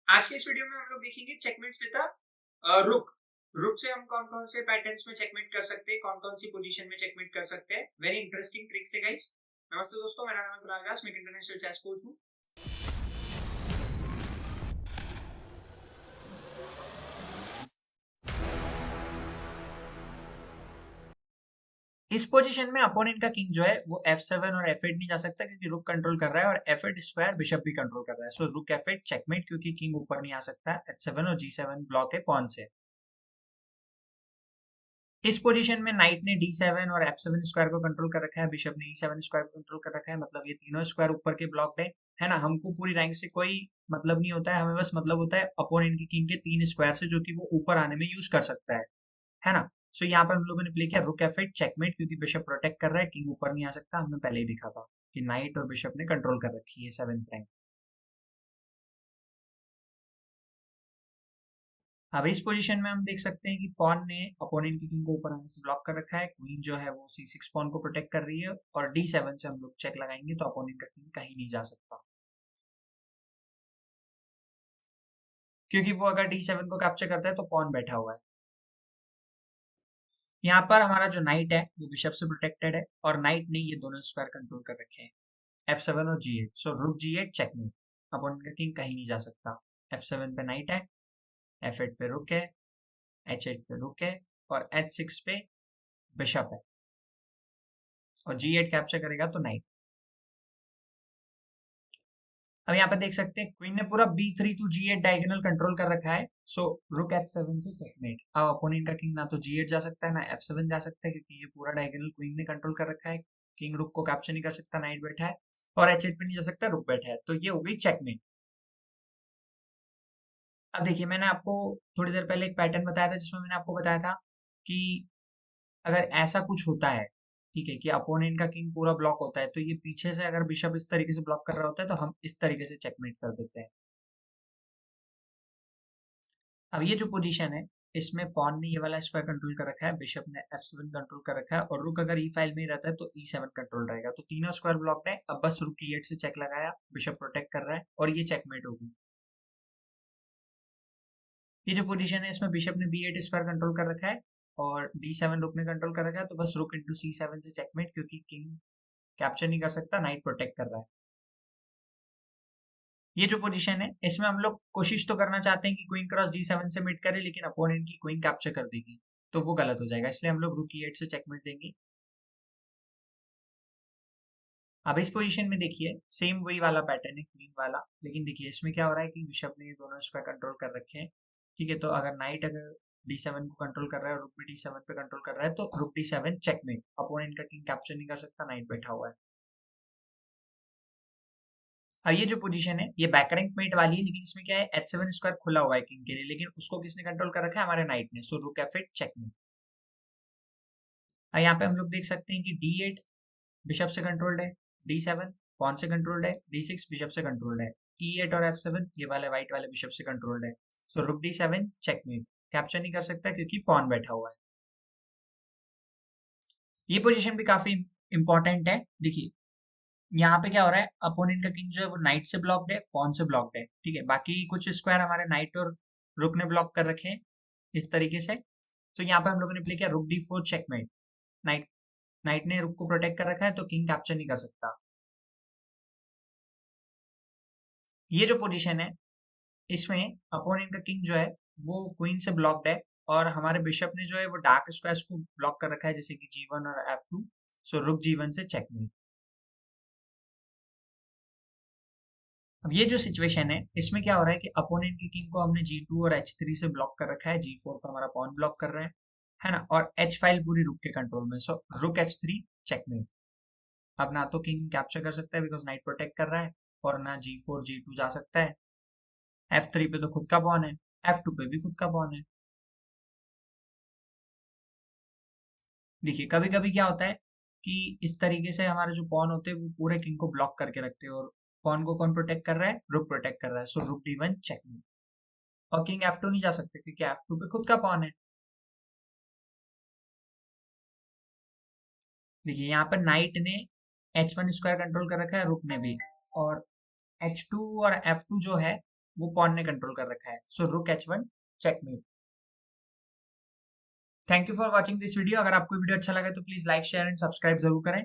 आज के इस वीडियो में हम लोग देखेंगे चेकमेट्स विद रुक। रुक से हम कौन कौन से पैटर्न्स में चेकमेट कर सकते हैं, कौन कौन सी पोजीशन में चेकमेट कर सकते हैं। वेरी इंटरेस्टिंग ट्रिक्स है गाइस। नमस्ते दोस्तों, मेरा नाम है कुणाल व्यास, मैं एक इंटरनेशनल चेस कोच हूँ। इस पोजीशन में अपोनेंट का किंग जो है वो F7 और F8 नहीं जा सकता क्योंकि रुक कंट्रोल कर रहा है, और F8 स्क्वायर बिशप भी कंट्रोल कर रहा है। सो रुक F8 चेकमेट, क्योंकि किंग ऊपर नहीं आ सकता। H7 और G7 ब्लॉक है पॉन से। इस पोजीशन में नाइट ने D7 और F7 स्क्वायर को कंट्रोल कर रखा है, बिशप ने E7 स्क्वायर को कंट्रोल कर रखा है। मतलब ये तीनों स्क्वायर ऊपर के ब्लॉक है ना। हमको पूरी रैंक से कोई मतलब नहीं होता है, हमें बस मतलब होता है अपोनेंट की किंग के तीन स्क्वायर से, जो कि वो ऊपर आने में यूज कर सकता है ना। सो यहाँ पर हम लोगों ने प्ले किया रुक F8 चेकमेट, क्योंकि बिशप प्रोटेक्ट कर रहा है, किंग ऊपर नहीं आ सकता। हमने पहले ही देखा था कि नाइट और बिशप ने कंट्रोल कर रखी है 7th रैंक। अब इस पोजीशन में हम देख सकते हैं कि पॉन ने अपोनेंट की किंग को ऊपर आने से ब्लॉक कर रखा है। क्वीन जो है वो C6 पॉन को प्रोटेक्ट कर रही है, और D7 से हम लोग चेक लगाएंगे तो अपोनेंट का किंग कहीं नहीं जा सकता, क्योंकि वो अगर D7 को कैप्चर करता है तो पॉन बैठा हुआ है। यहाँ पर हमारा जो नाइट है वो बिशप से प्रोटेक्टेड है, और नाइट ने ये दोनों स्क्वायर कंट्रोल कर रखे हैं, F7 और G8। सो रुक G8 चेकमेट, अपोनेंट का किंग कहीं नहीं जा सकता। F7 पे नाइट है, F8 पे रुक है, H8 पे रुक है, और H6 पे बिशप है, और G8 कैप्चर करेगा तो नाइट। अब यहाँ पे देख सकते हैं क्वीन ने पूरा B3 to G8 diagonal control कर रखा है। सो रुक F7 से चेकमेट। अब अपोनेंट का किंग ना तो G8 जा सकता है ना F7 जा सकता है, क्योंकि ये पूरा डायगोनल क्वीन ने कंट्रोल कर रखा है। किंग रुक को कैप्चर नहीं कर सकता, नाइट बैठा है, और H8 पे नहीं जा सकता, रुक बैठा है। तो ये हो गई चेकमेट। अब देखिए, मैंने आपको थोड़ी देर पहले एक पैटर्न बताया था, जिसमें मैंने आपको बताया था कि अगर ऐसा कुछ होता है, ठीक है, कि अपोनेंट का किंग पूरा ब्लॉक होता है, तो ये पीछे से अगर बिशप इस तरीके से ब्लॉक कर रहा होता है तो हम इस तरीके से चेकमेट कर देते हैं। अब ये जो पोजीशन है, इसमें पॉन ने ये वाला स्क्वायर कंट्रोल कर रखा है, बिशप ने F7 कंट्रोल कर रखा है, और रुक अगर ई फाइल में ही रहता है तो E7 कंट्रोल रहेगा। तो तीनों स्क्वायर ब्लॉक है। अब बस रुक E8 से चेक लगाया, बिशप प्रोटेक्ट कर रहा है, और ये चेकमेट होगी। ये जो पोजीशन है, इसमें बिशप ने B8 स्क्वायर कंट्रोल कर रखा है, और D7 रुक ने कंट्रोल कर रखा है। तो बस रुक इंटू C7 से चेकमेट, क्योंकि किंग कैप्चर नहीं कर सकता, नाइट प्रोटेक्ट कर रहा है। ये जो पोजीशन है, इसमें हम लोग कोशिश तो करना चाहते हैं कि क्वीन क्रॉस D7 से मिट करे, लेकिन अपोनेंट की क्वीन कैप्चर कर देगी, तो वो गलत हो जाएगा। इसलिए हम लोग रुक E8 से चेकमेट देंगे। अब इस पोजीशन में देखिए, सेम वही वाला पैटर्न है, क्वीन वाला, लेकिन देखिए इसमें क्या हो रहा है कि बिशप ने ये दोनों स्क्वायर कंट्रोल कर रखे हैं। ठीक है, तो अगर नाइट अगर D7 को कंट्रोल कर रहा है और रुक भी D7 पे कंट्रोल कर रहा है, तो रुक D7 चेकमेट। अपोनेंट का किंग कैप्चर नहीं कर सकता, नाइट बैठा हुआ है। अब ये जो पोजीशन है, ये बैक रैंक मेट वाली है, लेकिन इसमें क्या है, H7 स्क्वायर खुला हुआ है किंग के लिए, लेकिन उसको किसने कंट्रोल कर रखा है, हमारे नाइट ने। सो रुक F8 चेकमेट। अब यहाँ पे हम लोग देख सकते हैं कि D8 बिशप से कंट्रोल्ड है, D7 पॉन से कंट्रोल्ड है, D6 बिशप से कंट्रोल्ड है, E8 और F7 ये वाले व्हाइट वाले बिशप से कंट्रोल्ड है। सो रुक D7 चेकमेट, कैप्चर नहीं कर सकता क्योंकि पॉन बैठा हुआ है। ये पोजीशन भी काफी इंपॉर्टेंट है। देखिए यहाँ पे क्या हो रहा है, अपोनेंट का किंग जो है वो नाइट से ब्लॉक्ड है, पॉन से ब्लॉक्ड है। ठीक है, बाकी कुछ स्क्वायर हमारे नाइट और रुक ने ब्लॉक कर रखे हैं इस तरीके से। तो यहाँ पे हम लोगों ने प्ले किया रुक D4 चेकमेट। नाइट नाइट ने रुक को प्रोटेक्ट कर रखा है, तो किंग कैप्चर नहीं कर सकता। ये जो पोजीशन है, इसमें अपोनेंट का किंग जो है वो क्वीन से ब्लॉक्ड है, और हमारे बिशप ने जो है वो डार्क स्क्वायर्स को ब्लॉक कर रखा है, जैसे कि G1 और F2। सो रुक G1 से चेकमेट। अब ये जो सिचुएशन है, इसमें क्या हो रहा है कि अपोनेंट की किंग को हमने G2 और H3 से ब्लॉक कर रखा है, G4 को हमारा पॉन ब्लॉक कर रहा है ना, और H फाइल पूरी रुक के कंट्रोल में। सो रुक H3 चेकमेट। अब ना तो किंग कैप्चर कर सकता है बिकॉज नाइट प्रोटेक्ट कर रहा है, और ना G4 G2 जा सकता है। F3 पे तो खुद का पॉन है, F2 पे भी खुद का पॉन है। देखिए कभी कभी क्या होता है कि इस तरीके से हमारे जो पॉन होते हैं वो पूरे किंग को ब्लॉक करके रखते हैं, और पॉन को कौन प्रोटेक्ट कर रहा है, रुक प्रोटेक्ट कर रहा है। सो रुक D1 चेकमेट, और किंग F2 नहीं जा सकते क्योंकि F2 पे खुद का पॉन है। देखिए यहाँ पर नाइट ने H1 स्क्वायर कंट्रोल कर रखा है, रुक ने भी, और H2 और F2 जो है वो पॉन ने कंट्रोल कर रखा है। सो रुक H1 checkmate. Thank you for watching this video. अगर आपको वीडियो अच्छा लगा तो please like share and subscribe जरूर करें।